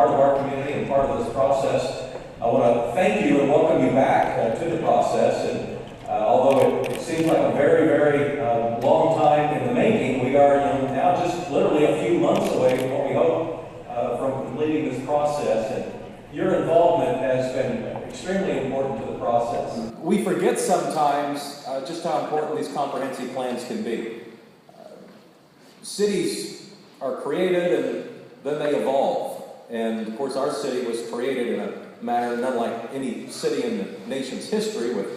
part of our community and part of this process. I want to thank you and welcome you back to the process. And although it seems like a very, very long time in the making, we are now just literally a few months away from what we hope from completing this process. And your involvement has been extremely important to the process. We forget sometimes just how important these comprehensive plans can be. Cities are created and then they evolve. And of course our city was created in a manner not like any city in the nation's history, with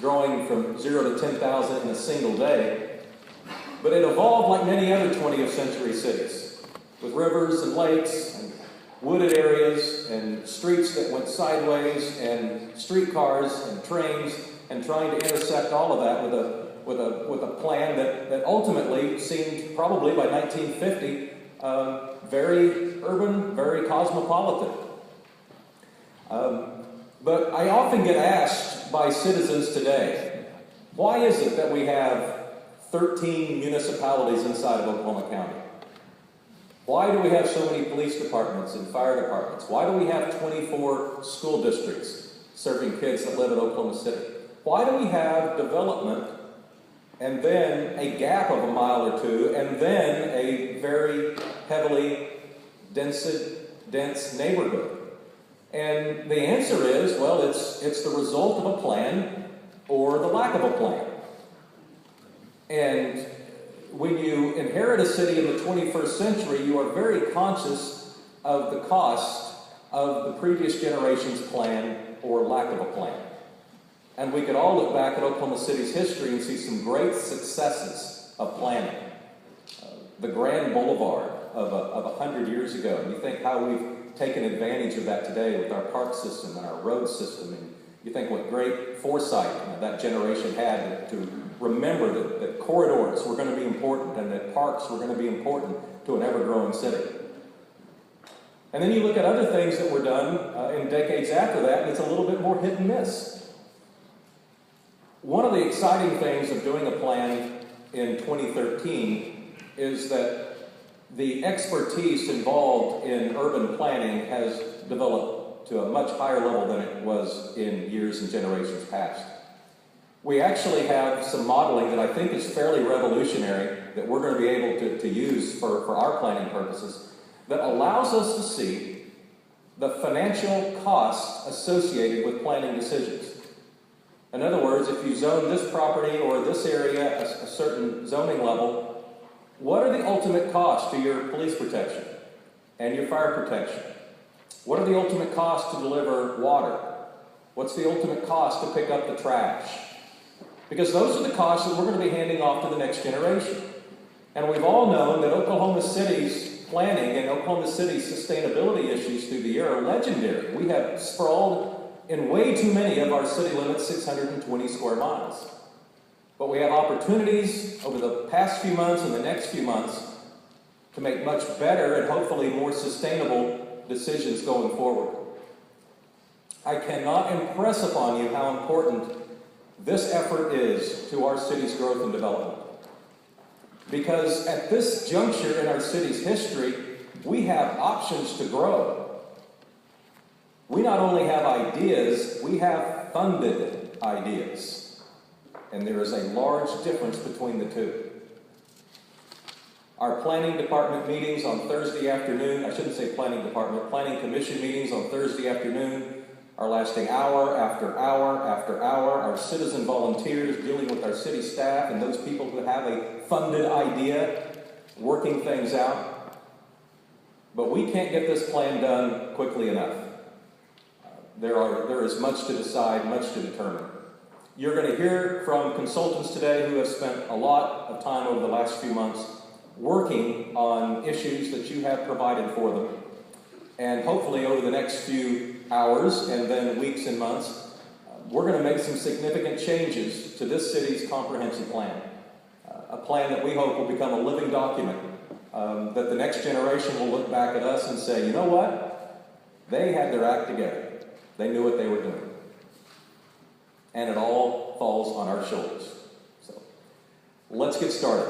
growing from 0 to 10,000 in a single day. But it evolved like many other 20th century cities, with rivers and lakes and wooded areas and streets that went sideways and streetcars and trains, and trying to intersect all of that with a plan that ultimately seemed, probably by 1950, very urban, very cosmopolitan. But I often get asked by citizens today, why is it that we have 13 municipalities inside of Oklahoma County? Why do we have so many police departments and fire departments? Why do we have 24 school districts serving kids that live in Oklahoma City? Why do we have development and then a gap of a mile or two and then a very heavily dense neighborhood? And the answer is, well, it's the result of a plan or the lack of a plan. And when you inherit a city in the 21st century, you are very conscious of the cost of the previous generation's plan or lack of a plan. And we could all look back at Oklahoma City's history and see some great successes of planning. The Grand Boulevard of 100 years ago, and you think how we've taken advantage of that today with our park system and our road system, and you think what great foresight that generation had to remember that corridors were going to be important and that parks were going to be important to an ever-growing city. And then you look at other things that were done in decades after that, and it's a little bit more hit and miss. One of the exciting things of doing a plan in 2013 is that the expertise involved in urban planning has developed to a much higher level than it was in years and generations past. We actually have some modeling that I think is fairly revolutionary that we're going to be able to use for our planning purposes, that allows us to see the financial costs associated with planning decisions. In other words, if you zone this property or this area a certain zoning level, what are the ultimate costs to your police protection and your fire protection? What are the ultimate costs to deliver water? What's the ultimate cost to pick up the trash? Because those are the costs that we're going to be handing off to the next generation. And we've all known that Oklahoma City's planning and Oklahoma City's sustainability issues through the year are legendary. We have sprawled in way too many of our city limits 620 square miles. But we have opportunities over the past few months and the next few months to make much better and hopefully more sustainable decisions going forward. I cannot impress upon you how important this effort is to our city's growth and development. Because at this juncture in our city's history, we have options to grow. We not only have ideas, we have funded ideas. And there is a large difference between the two. Our planning department meetings on Thursday afternoon, I shouldn't say planning department, planning commission meetings on Thursday afternoon are lasting hour after hour after hour. Our citizen volunteers dealing with our city staff and those people who have a funded idea, working things out. But we can't get this plan done quickly enough. There is much to decide, much to determine. You're going to hear from consultants today who have spent a lot of time over the last few months working on issues that you have provided for them. And hopefully over the next few hours and then weeks and months, we're going to make some significant changes to this city's comprehensive plan. A plan that we hope will become a living document, that the next generation will look back at us and say, you know what? They had their act together. They knew what they were doing. And it all falls on our shoulders. So let's get started.